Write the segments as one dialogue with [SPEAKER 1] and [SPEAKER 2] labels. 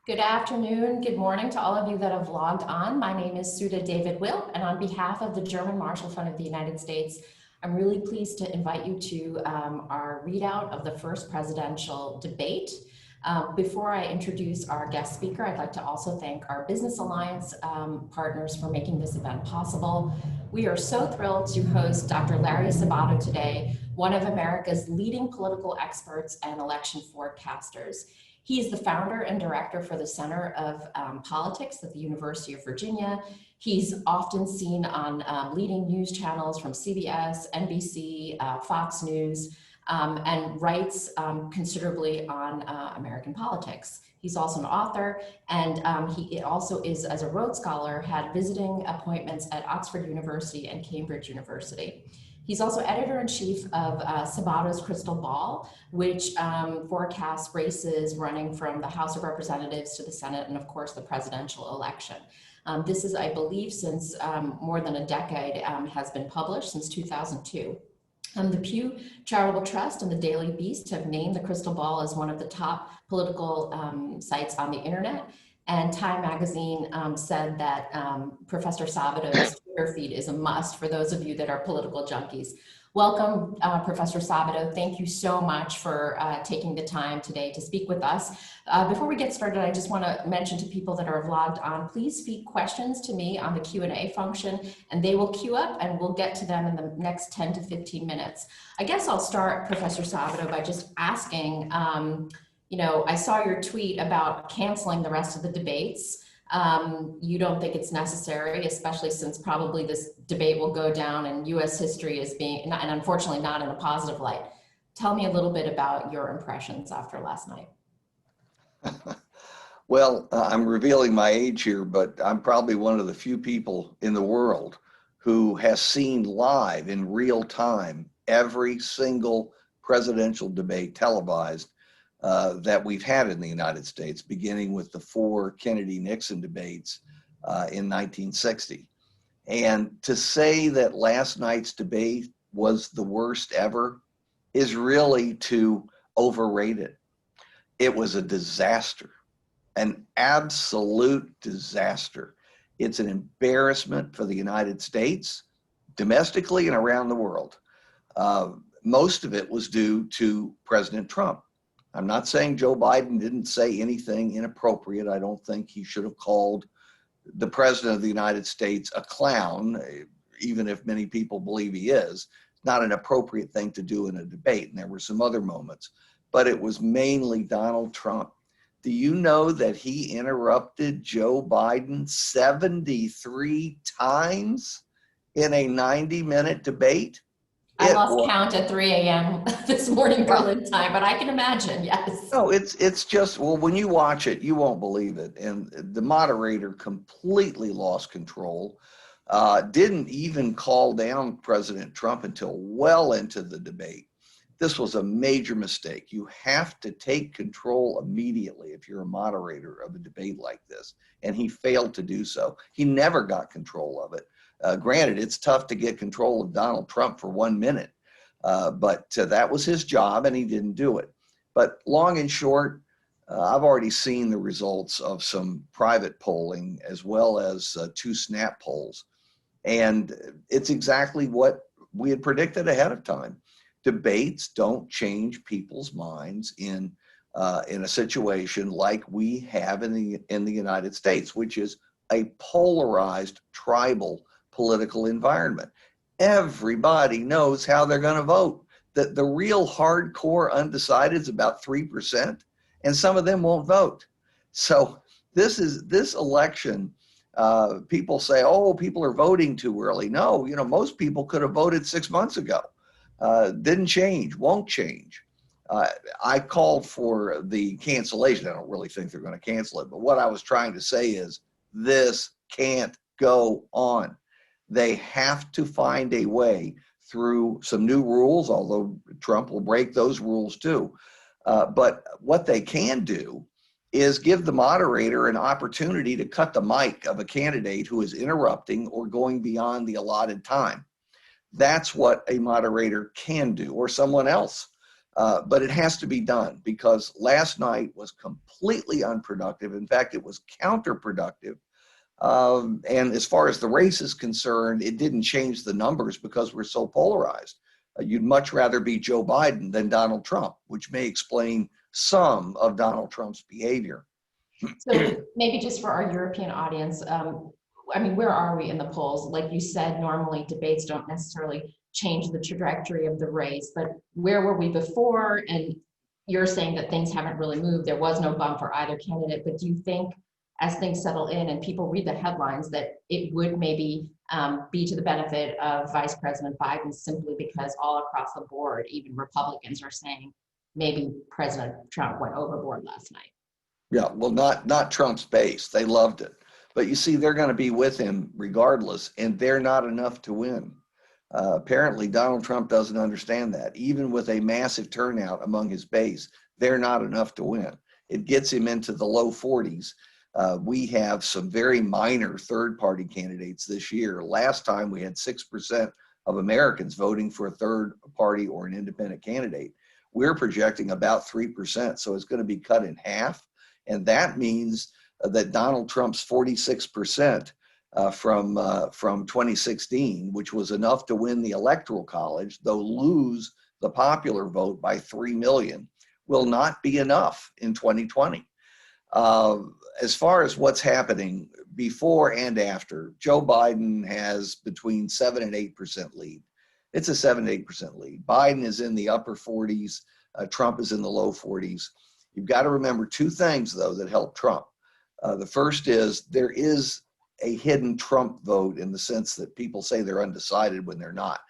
[SPEAKER 1] Good afternoon, good morning to all of you that have logged on. My name is Sudha David-Wilp, and on behalf of the German Marshall Fund of the United States, I'm really pleased to invite you to our readout of the first presidential debate. Before I introduce our guest speaker, I'd like to also thank our Business Alliance partners for making this event possible. We are so thrilled to host Dr. Larry Sabato today, one of America's leading political experts and election forecasters. He is the founder and director for the Center of Politics at the University of Virginia. He's often seen on leading news channels from CBS, NBC, Fox News, and writes considerably on American politics. He's also an author, and he also is, as a Rhodes Scholar, had visiting appointments at Oxford University and Cambridge University. He's also editor-in-chief of Sabato's Crystal Ball, which forecasts races running from the House of Representatives to the Senate and, of course, the presidential election. This is, I believe, since more than a decade, has been published since 2002. The Pew Charitable Trust and the Daily Beast have named the Crystal Ball as one of the top political sites on the internet. And Time Magazine said that Professor Sabato's Twitter feed is a must for those of you that are political junkies. Welcome, Professor Sabato. Thank you so much for taking the time today to speak with us. Before we get started, I just want to mention to people that are logged on, please feed questions to me on the Q&A function, and they will queue up and we'll get to them in the next 10 to 15 minutes. I guess I'll start, Professor Sabato, by just asking, I saw your tweet about canceling the rest of the debates. You don't think it's necessary, especially since probably this debate will go down in U.S. history as being, and unfortunately not in a positive light. Tell me a little bit about your impressions after last night.
[SPEAKER 2] Well, I'm revealing my age here, but I'm probably one of the few people in the world who has seen live in real time every single presidential debate televised that we've had in the United States, beginning with the 4 Kennedy-Nixon debates in 1960. And to say that last night's debate was the worst ever is really to overrate it. It was a disaster, an absolute disaster. It's an embarrassment for the United States, domestically and around the world. Most of it was due to President Trump. I'm not saying Joe Biden didn't say anything inappropriate. I don't think he should have called the president of the United States a clown, even if many people believe he is. It's not an appropriate thing to do in a debate, and there were some other moments. But it was mainly Donald Trump. Do you know that he interrupted Joe Biden 73 times in a 90-minute debate?
[SPEAKER 1] I lost count at 3 a.m. this morning Berlin time, but I can imagine, yes.
[SPEAKER 2] No, it's just, well, when you watch it, you won't believe it. And the moderator completely lost control, didn't even call down President Trump until well into the debate. This was a major mistake. You have to take control immediately if you're a moderator of a debate like this. And he failed to do so. He never got control of it. Granted, it's tough to get control of Donald Trump for 1 minute, but that was his job and he didn't do it. But long and short, I've already seen the results of some private polling as well as 2 snap polls. And it's exactly what we had predicted ahead of time. Debates don't change people's minds in a situation like we have in the United States, which is a polarized tribal political environment. Everybody knows how they're going to vote. The real hardcore undecided is about 3%, and some of them won't vote. So this election, people say, oh, people are voting too early. No, most people could have voted 6 months ago. Didn't change, won't change. I called for the cancellation. I don't really think they're going to cancel it, but what I was trying to say is this can't go on. They have to find a way through some new rules, although Trump will break those rules too. But what they can do is give the moderator an opportunity to cut the mic of a candidate who is interrupting or going beyond the allotted time. That's what a moderator can do, or someone else. But it has to be done because last night was completely unproductive. In fact, it was counterproductive. And as far as the race is concerned, it didn't change the numbers because we're so polarized. You'd much rather be Joe Biden than Donald Trump, which may explain some of Donald Trump's behavior.
[SPEAKER 1] So maybe just for our European audience, I mean, where are we in the polls? Like you said, normally debates don't necessarily change the trajectory of the race, but where were we before? And you're saying that things haven't really moved. There was no bump for either candidate, but do you think as things settle in and people read the headlines that it would maybe be to the benefit of Vice President Biden simply because all across the board, even Republicans are saying maybe President Trump went overboard last night?
[SPEAKER 2] Yeah, well, not Trump's base. They loved it. But you see, they're going to be with him regardless, and they're not enough to win. Apparently, Donald Trump doesn't understand that. Even with a massive turnout among his base, they're not enough to win. It gets him into the low 40s. We have some very minor third-party candidates this year. Last time, we had 6% of Americans voting for a third party or an independent candidate. We're projecting about 3%, so it's going to be cut in half. And that means that Donald Trump's 46% from 2016, which was enough to win the Electoral College, though lose the popular vote by 3 million, will not be enough in 2020. As far as what's happening before and after, Joe Biden has between 7 and 8% lead. It's a 7 to 8% lead. Biden is in the upper 40s. Trump is in the low 40s. You've got to remember two things, though, that help Trump. The first is there is a hidden Trump vote in the sense that people say they're undecided when they're not.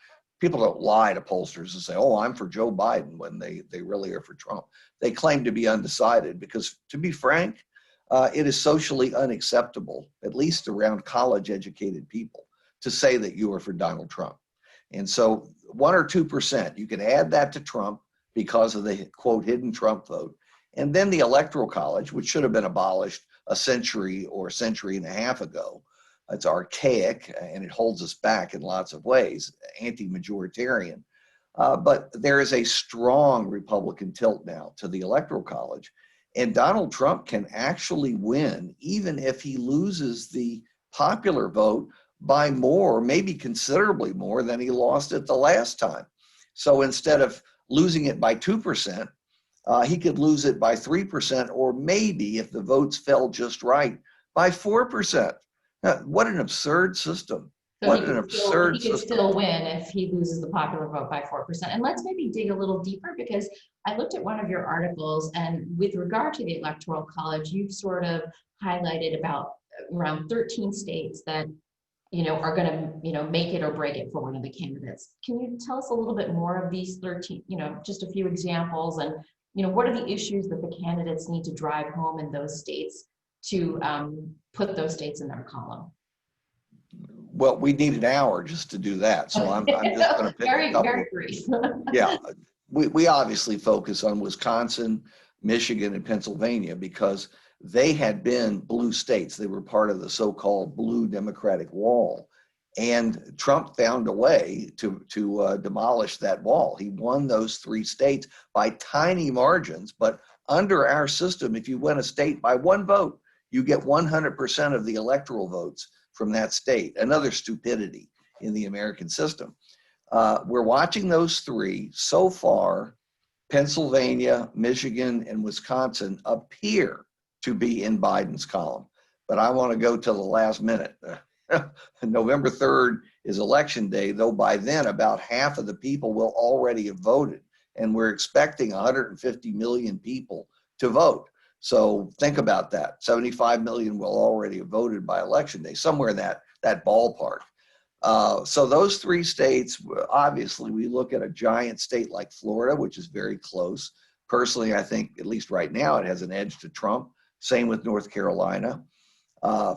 [SPEAKER 2] People don't lie to pollsters and say, oh, I'm for Joe Biden when they really are for Trump. They claim to be undecided because, to be frank, it is socially unacceptable, at least around college-educated people, to say that you are for Donald Trump. And so 1 or 2%, you can add that to Trump because of the, quote, hidden Trump vote. And then the Electoral College, which should have been abolished a century or a century and a half ago. It's archaic and it holds us back in lots of ways, anti-majoritarian. But there is a strong Republican tilt now to the Electoral College. And Donald Trump can actually win even if he loses the popular vote by more, maybe considerably more than he lost it the last time. So instead of losing it by 2%, he could lose it by 3%, or maybe if the votes fell just right, by 4%. What an absurd system.
[SPEAKER 1] So
[SPEAKER 2] what an absurd
[SPEAKER 1] system. He could
[SPEAKER 2] system.
[SPEAKER 1] still win if he loses the popular vote by 4%. And let's maybe dig a little deeper, because I looked at one of your articles, and with regard to the Electoral College, you've sort of highlighted about around 13 states that are going to, make it or break it for one of the candidates. Can you tell us a little bit more of these 13, just a few examples, and what are the issues that the candidates need to drive home in those states to put those states in their column?
[SPEAKER 2] Well, we need an hour just to do that. So I'm just going to pick a couple.
[SPEAKER 1] Very brief.
[SPEAKER 2] Yeah, we obviously focus on Wisconsin, Michigan, and Pennsylvania because they had been blue states. They were part of the so-called blue Democratic wall. And Trump found a way to demolish that wall. He won those 3 states by tiny margins, but under our system, if you win a state by 1 vote, you get 100% of the electoral votes from that state. Another stupidity in the American system. We're watching those 3 so far. Pennsylvania, Michigan, and Wisconsin appear to be in Biden's column, but I want to go to the last minute. November 3rd is election day, though by then about half of the people will already have voted, and we're expecting 150 million people to vote. So think about that. 75 million will already have voted by election day, somewhere in that ballpark. So those 3 states, obviously, we look at a giant state like Florida, which is very close. Personally, I think, at least right now, it has an edge to Trump. Same with North Carolina.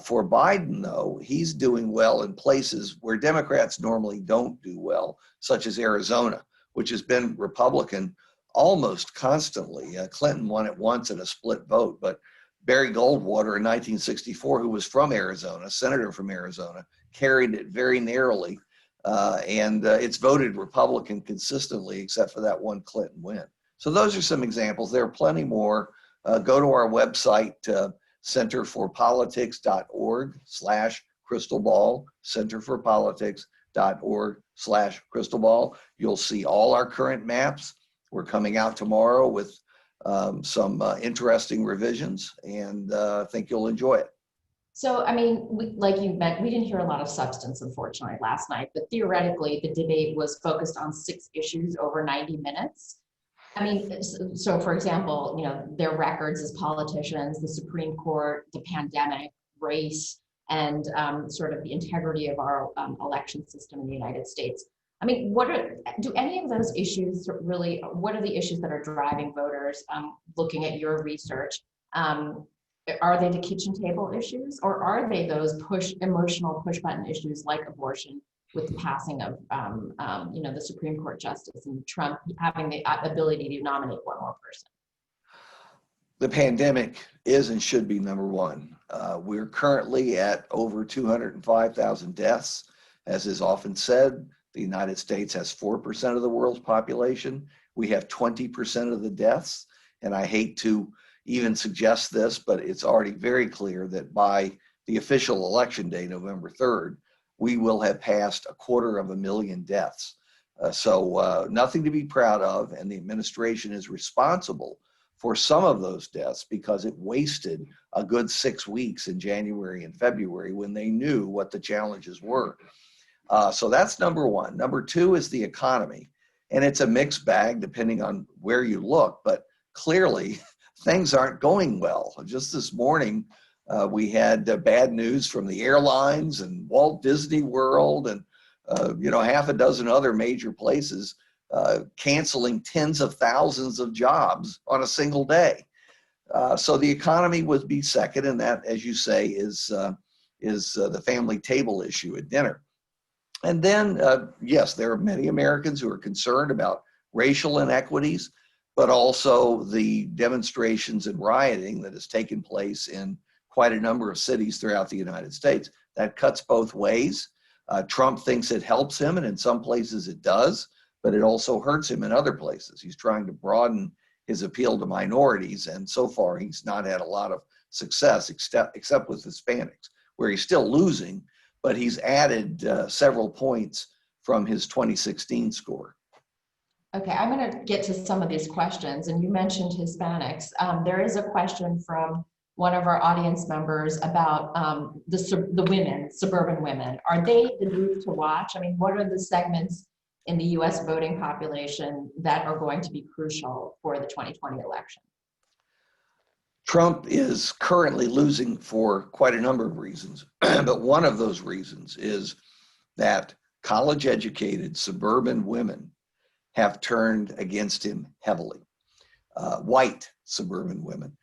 [SPEAKER 2] For Biden, though, he's doing well in places where Democrats normally don't do well, such as Arizona, which has been Republican almost constantly. Clinton won it once in a split vote, but Barry Goldwater in 1964, who was from Arizona, senator from Arizona, carried it very narrowly, and it's voted Republican consistently, except for that one Clinton win. So those are some examples. There are plenty more. Go to our website, centerforpolitics.org/crystal centerforpolitics.org/crystal. You'll see all our current maps. We're coming out tomorrow with some interesting revisions, and I think you'll enjoy it.
[SPEAKER 1] So, I mean, like you meant, we didn't hear a lot of substance, unfortunately, last night, but theoretically, the debate was focused on 6 issues over 90 minutes. I mean, so for example, their records as politicians, the Supreme Court, the pandemic, race, and sort of the integrity of our election system in the United States. I mean, do any of those issues really, what are the issues that are driving voters looking at your research? Are they the kitchen table issues, or are they those emotional push button issues like abortion with the passing of the Supreme Court justice and Trump having the ability to nominate one more person?
[SPEAKER 2] The pandemic is and should be number one. We're currently at over 205,000 deaths. As is often said, the United States has 4% of the world's population. We have 20% of the deaths. And I hate to even suggest this, but it's already very clear that by the official election day, November 3rd, we will have passed 250,000 deaths. So nothing to be proud of, and the administration is responsible for some of those deaths because it wasted a good 6 weeks in January and February when they knew what the challenges were. So that's number one. Number two is the economy, and it's a mixed bag depending on where you look, but clearly things aren't going well. Just this morning, we had bad news from the airlines and Walt Disney World and half a dozen other major places canceling tens of thousands of jobs on a single day. So the economy would be second, and that, as you say, is the family table issue at dinner. And then, yes, there are many Americans who are concerned about racial inequities, but also the demonstrations and rioting that has taken place in quite a number of cities throughout the United States. That cuts both ways. Trump thinks it helps him, and in some places it does, but it also hurts him in other places. He's trying to broaden his appeal to minorities, and so far he's not had a lot of success except with Hispanics, where he's still losing, but he's added several points from his 2016 score.
[SPEAKER 1] Okay, I'm going to get to some of these questions, and you mentioned Hispanics. There is a question from one of our audience members about the women, suburban women. Are they the group to watch? I mean, what are the segments in the US voting population that are going to be crucial for the 2020 election?
[SPEAKER 2] Trump is currently losing for quite a number of reasons, but one of those reasons is that college-educated suburban women have turned against him heavily. White suburban women.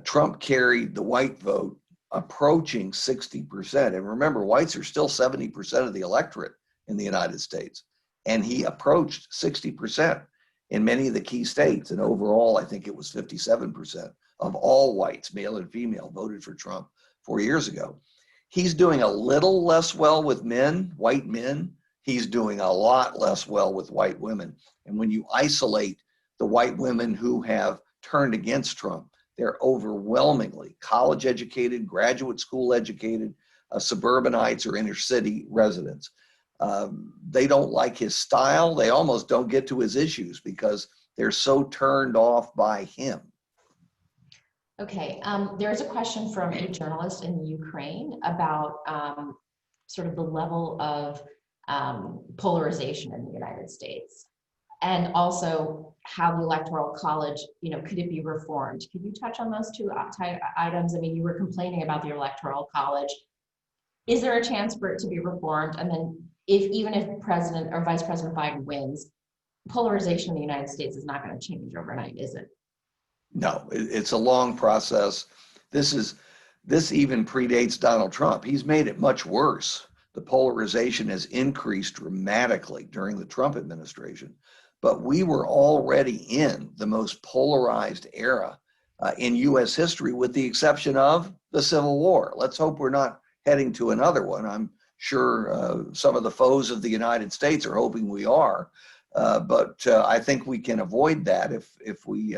[SPEAKER 2] Trump carried the white vote approaching 60%. And remember, whites are still 70% of the electorate in the United States. And he approached 60% in many of the key states. And overall, I think it was 57% of all whites, male and female, voted for Trump 4 years ago. He's doing a little less well with men, white men. He's doing a lot less well with white women. And when you isolate the white women who have turned against Trump, they're overwhelmingly college educated, graduate school educated, suburbanites or inner city residents. They don't like his style. They almost don't get to his issues because they're so turned off by him.
[SPEAKER 1] Okay, there's a question from a journalist in Ukraine about sort of the level of polarization in the United States, and also how the Electoral College, could it be reformed? Could you touch on those two items? I mean, you were complaining about the Electoral College. Is there a chance for it to be reformed? And then even if President or Vice President Biden wins, polarization in the United States is not going to change overnight, is it?
[SPEAKER 2] No, it's a long process. This even predates Donald Trump. He's made it much worse. The polarization has increased dramatically during the Trump administration, but we were already in the most polarized era in U.S. history, with the exception of the Civil War. Let's hope we're not heading to another one. I'm sure some of the foes of the United States are hoping we are. but I think we can avoid that if we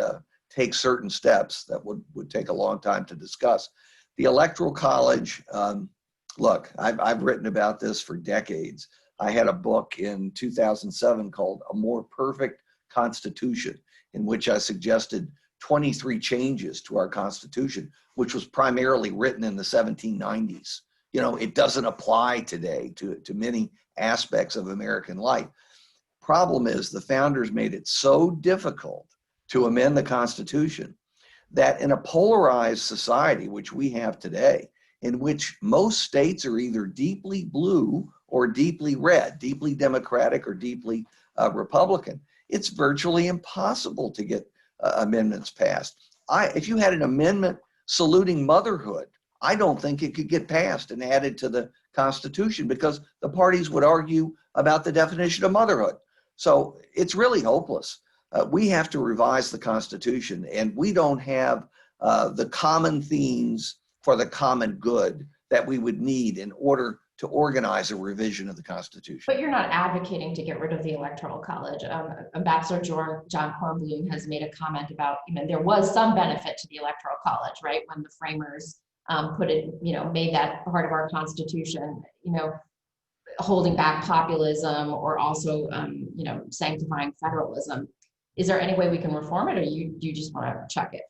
[SPEAKER 2] take certain steps that would take a long time to discuss. The Electoral College, look, I've written about this for decades. I had a book in 2007 called A More Perfect Constitution, in which I suggested 23 changes to our Constitution, which was primarily written in the 1790s. You know, it doesn't apply today to many aspects of American life. Problem is, the founders made it so difficult to amend the Constitution that in a polarized society, which we have today, in which most states are either deeply blue or deeply red, deeply Democratic or deeply Republican, it's virtually impossible to get amendments passed. If you had an amendment saluting motherhood, I don't think it could get passed and added to the Constitution because the parties would argue about the definition of motherhood. So it's really hopeless. We have to revise the Constitution, and we don't have the common themes for the common good that we would need in order to organize a revision of the Constitution.
[SPEAKER 1] But you're not advocating to get rid of the Electoral College. Ambassador John Kornblum has made a comment about, there was some benefit to the Electoral College, right? When the framers put it, made that part of our Constitution, holding back populism or also, sanctifying federalism. Is there any way we can reform it, or you just want to check it?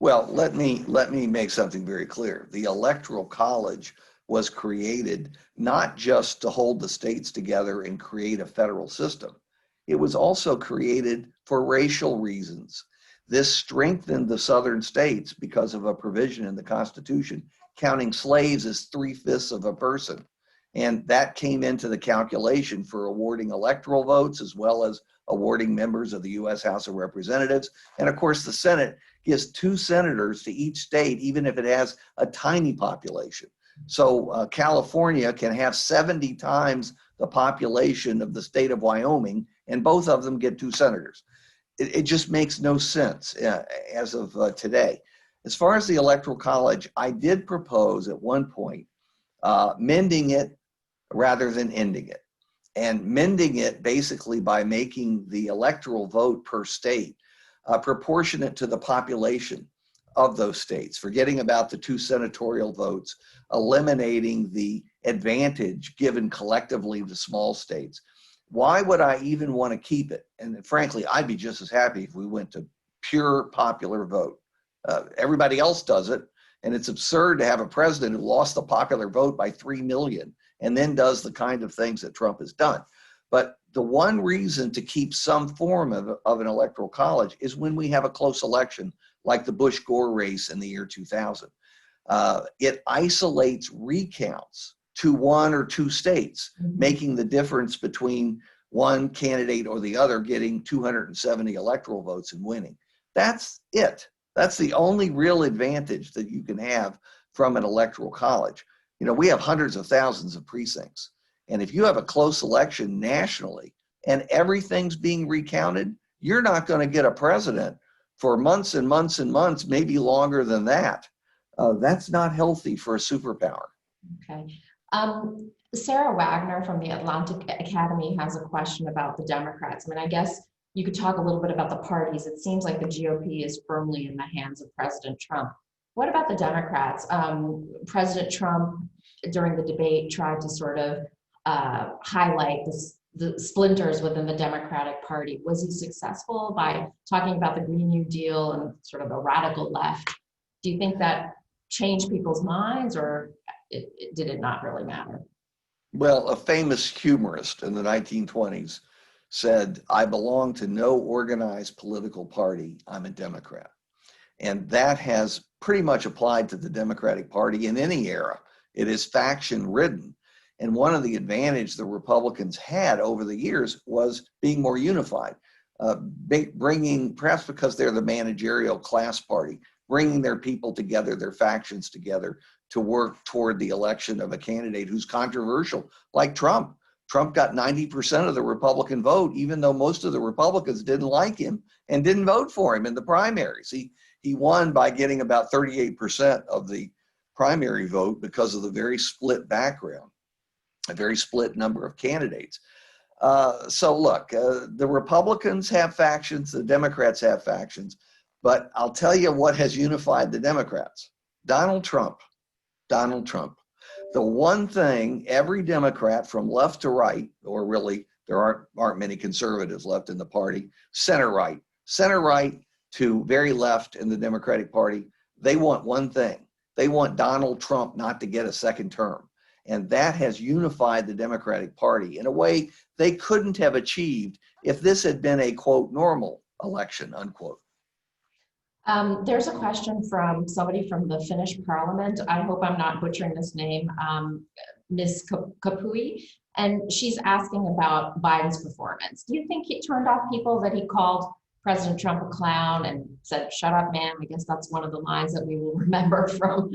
[SPEAKER 2] Well, let me make something very clear. The Electoral College was created not just to hold the states together and create a federal system. It was also created for racial reasons. This strengthened the southern states because of a provision in the Constitution counting slaves as 3/5 of a person. And that came into the calculation for awarding electoral votes as well as awarding members of the U.S. House of Representatives. And of course, the Senate gives 2 senators to each state, even if it has a tiny population. So California can have 70 times the population of the state of Wyoming, and both of them get 2 senators. It just makes no sense as of today. As far as the Electoral College, I did propose at one point mending it rather than ending it. And mending it basically by making the electoral vote per state proportionate to the population of those states, forgetting about the 2 senatorial votes, eliminating the advantage given collectively to small states. Why would I even want to keep it? And frankly, I'd be just as happy if we went to pure popular vote. Everybody else does it, and it's absurd to have a president who lost the popular vote by 3 million and then does the kind of things that Trump has done. But the one reason to keep some form of an electoral college is when we have a close election, like the Bush-Gore race in the year 2000. It isolates recounts to 1 or 2 states, making the difference between one candidate or the other getting 270 electoral votes and winning. That's it. That's the only real advantage that you can have from an electoral college. We have hundreds of thousands of precincts. And if you have a close election nationally and everything's being recounted, you're not going to get a president for months and months and months, maybe longer than that. That's not healthy for a superpower.
[SPEAKER 1] Okay. Sarah Wagner from the Atlantic Academy has a question about the Democrats. I guess you could talk a little bit about the parties. It seems like the GOP is firmly in the hands of President Trump. What about the Democrats? President Trump, during the debate, tried to sort of highlight the splinters within the Democratic Party. Was he successful by talking about the Green New Deal and sort of a radical left? Do you think that changed people's minds, or did it not really matter?
[SPEAKER 2] Well, a famous humorist in the 1920s said, "I belong to no organized political party. I'm a Democrat." And that has pretty much applied to the Democratic Party in any era. It is faction ridden. And one of the advantages the Republicans had over the years was being more unified, bringing, perhaps because they're the managerial class party, bringing their people together, their factions together to work toward the election of a candidate who's controversial, like Trump. Trump got 90% of the Republican vote, even though most of the Republicans didn't like him and didn't vote for him in the primaries. He won by getting about 38% of the primary vote because of the very split background, a very split number of candidates. So look, the Republicans have factions, the Democrats have factions, but I'll tell you what has unified the Democrats. Donald Trump. Donald Trump. The one thing every Democrat from left to right, or really there aren't many conservatives left in the party, center right to very left in the Democratic Party, they want one thing. They want Donald Trump not to get a second term. And that has unified the Democratic Party in a way they couldn't have achieved if this had been a, quote, normal election, unquote.
[SPEAKER 1] There's a question from somebody from the Finnish parliament. I hope I'm not butchering this name, Ms. Kapui, and she's asking about Biden's performance. Do you think he turned off people that he called President Trump a clown and said, "Shut up, man"? I guess that's one of the lines that we will remember from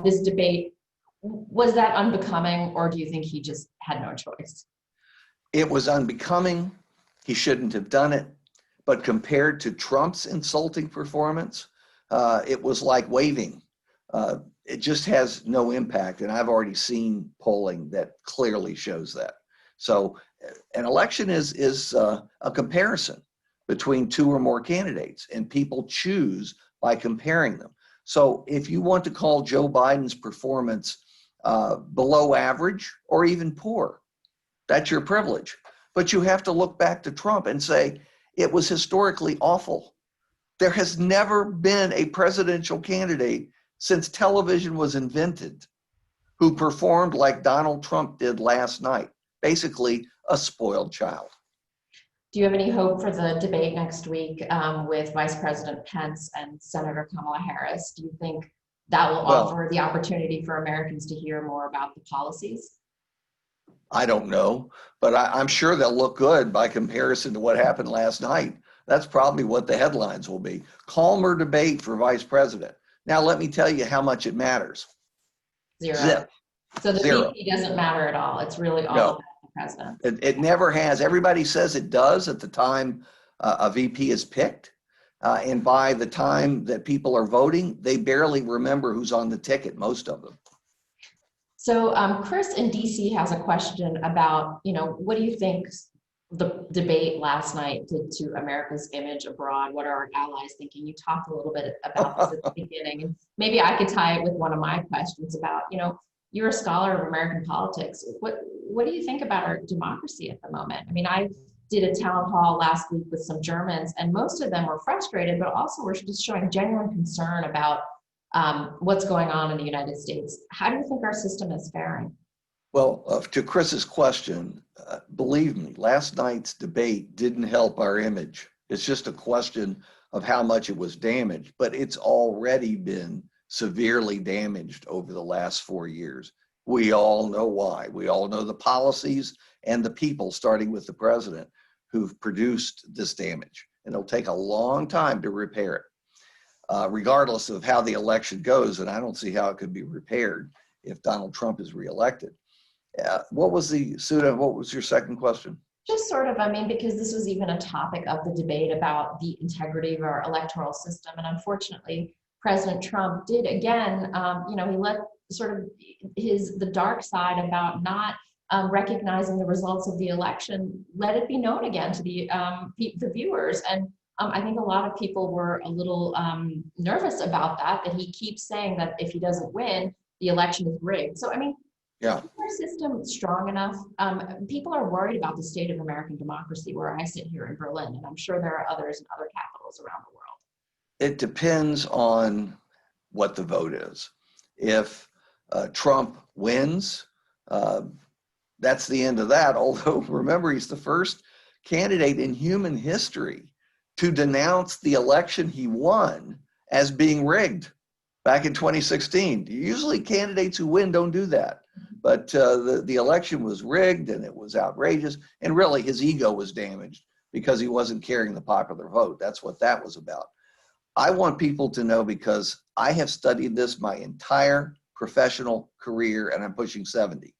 [SPEAKER 1] this debate. Was that unbecoming, or do you think he just had no choice?
[SPEAKER 2] It was unbecoming. He shouldn't have done it. But compared to Trump's insulting performance, it was like waving. It just has no impact. And I've already seen polling that clearly shows that. So an election is a comparison between two or more candidates, and people choose by comparing them. So if you want to call Joe Biden's performance below average or even poor, that's your privilege. But you have to look back to Trump and say, it was historically awful. There has never been a presidential candidate since television was invented who performed like Donald Trump did last night, basically a spoiled child.
[SPEAKER 1] Do you have any hope for the debate next week with Vice President Pence and Senator Kamala Harris? Do you think that will offer the opportunity for Americans to hear more about the policies?
[SPEAKER 2] I don't know, but I'm sure they'll look good by comparison to what happened last night. That's probably what the headlines will be. Calmer debate for vice president. Now, let me tell you how much it matters.
[SPEAKER 1] Zero.
[SPEAKER 2] Zip.
[SPEAKER 1] So the
[SPEAKER 2] Zero.
[SPEAKER 1] VP doesn't matter at all. It's really all about the president.
[SPEAKER 2] It never has. Everybody says it does at the time a VP is picked. And by the time that people are voting, they barely remember who's on the ticket, most of them.
[SPEAKER 1] So Chris in DC has a question about, what do you think the debate last night did to America's image abroad? What are our allies thinking? You talked a little bit about this at the beginning, and maybe I could tie it with one of my questions about, you're a scholar of American politics. What do you think about our democracy at the moment? I mean, I did a town hall last week with some Germans, and most of them were frustrated, but also were just showing genuine concern about what's going on in the United States. How do you think our system is faring?
[SPEAKER 2] Well, to Chris's question, believe me, last night's debate didn't help our image. It's just a question of how much it was damaged, but it's already been severely damaged over the last 4 years. We all know why. We all know the policies and the people, starting with the president, who've produced this damage. And it'll take a long time to repair it. Regardless of how the election goes, and I don't see how it could be repaired if Donald Trump is reelected. Sudha, what was your second question?
[SPEAKER 1] Just sort of, because this was even a topic of the debate about the integrity of our electoral system. And unfortunately, President Trump did again, he let sort of the dark side about not recognizing the results of the election, let it be known again to the viewers. And I think a lot of people were a little nervous about that he keeps saying that if he doesn't win, the election is rigged. So,
[SPEAKER 2] yeah.
[SPEAKER 1] Is our system strong enough? People are worried about the state of American democracy where I sit here in Berlin, and I'm sure there are others in other capitals around the world.
[SPEAKER 2] It depends on what the vote is. If Trump wins, that's the end of that. Although, remember, he's the first candidate in human history to denounce the election he won as being rigged back in 2016. Usually candidates who win don't do that. But the election was rigged and it was outrageous. And really his ego was damaged because he wasn't carrying the popular vote. That's what that was about. I want people to know, because I have studied this my entire professional career and I'm pushing 70.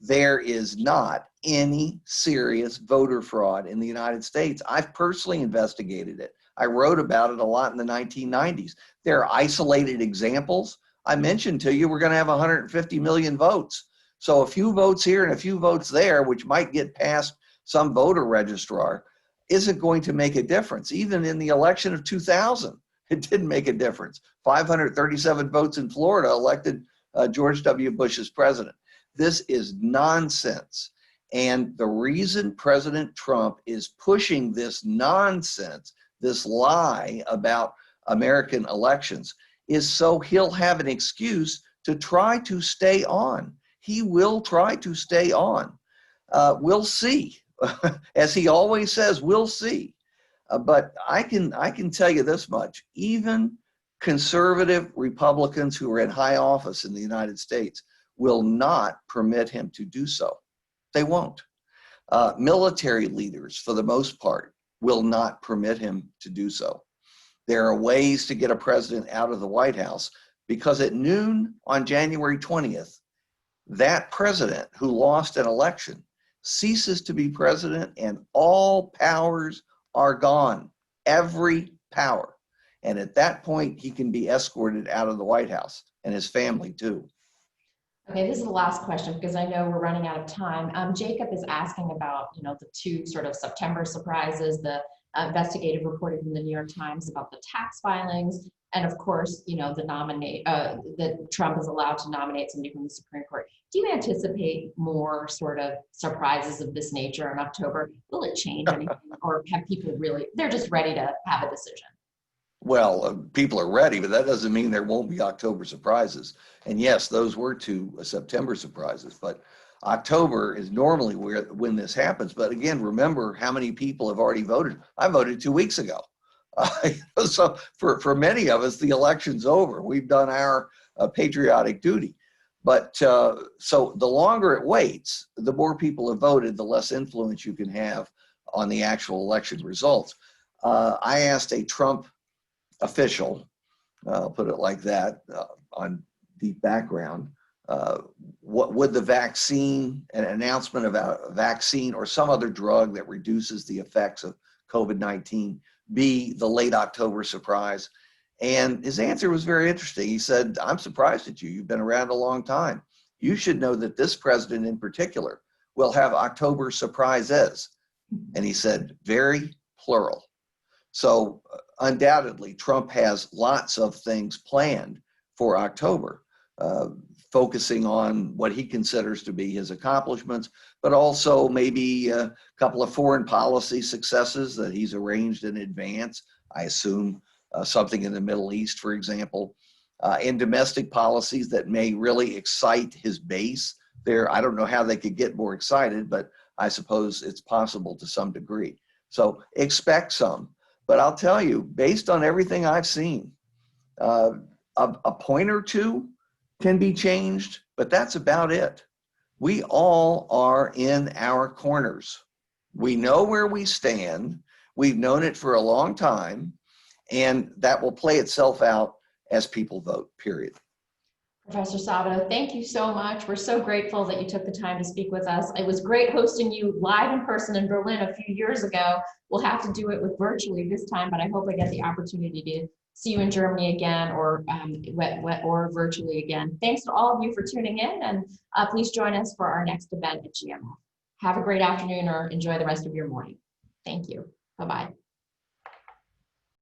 [SPEAKER 2] There is not any serious voter fraud in the United States. I've personally investigated it. I wrote about it a lot in the 1990s. There are isolated examples. I mentioned to you we're going to have 150 million votes. So a few votes here and a few votes there, which might get past some voter registrar, isn't going to make a difference. Even in the election of 2000, it didn't make a difference. 537 votes in Florida elected George W. Bush as president. This is nonsense. And the reason President Trump is pushing this nonsense, this lie about American elections, is so he'll have an excuse to try to stay on. He will try to stay on. We'll see. As he always says, we'll see. But I can tell you this much: even conservative Republicans who are in high office in the United States will not permit him to do so. They won't. Military leaders, for the most part, will not permit him to do so. There are ways to get a president out of the White House, because at noon on January 20th, that president who lost an election ceases to be president and all powers are gone. Every power. And at that point, he can be escorted out of the White House, and his family too.
[SPEAKER 1] Okay, this is the last question because I know we're running out of time. Jacob is asking about, the two sort of September surprises, the investigative reporting from the New York Times about the tax filings, and of course, that Trump is allowed to nominate somebody from the Supreme Court. Do you anticipate more sort of surprises of this nature in October? Will it change anything, or have people they're just ready to have a decision?
[SPEAKER 2] Well, people are ready, but that doesn't mean there won't be October surprises. And yes, those were two September surprises, but October is normally when this happens. But again, remember how many people have already voted. I voted 2 weeks ago. So for many of us, the election's over. We've done our patriotic duty. But so the longer it waits, the more people have voted, the less influence you can have on the actual election results. I asked a Trump official, I'll put it like that, on deep background, what would the vaccine, an announcement about a vaccine or some other drug that reduces the effects of COVID-19, be the late October surprise? And his answer was very interesting. He said, I'm surprised at you. You've been around a long time. You should know that this president in particular will have October surprises. And he said, very plural. So undoubtedly, Trump has lots of things planned for October, focusing on what he considers to be his accomplishments, but also maybe a couple of foreign policy successes that he's arranged in advance. I assume something in the Middle East, for example, and domestic policies that may really excite his base there. I don't know how they could get more excited, but I suppose it's possible to some degree. So expect some. But I'll tell you, based on everything I've seen, a point or two can be changed, but that's about it. We all are in our corners. We know where we stand. We've known it for a long time, and that will play itself out as people vote, period.
[SPEAKER 1] Professor Sabato, thank you so much. We're so grateful that you took the time to speak with us. It was great hosting you live in person in Berlin a few years ago. We'll have to do it with virtually this time, but I hope I get the opportunity to see you in Germany again or virtually again. Thanks to all of you for tuning in, and please join us for our next event at GMF. Have a great afternoon or enjoy the rest of your morning. Thank you. Bye-bye.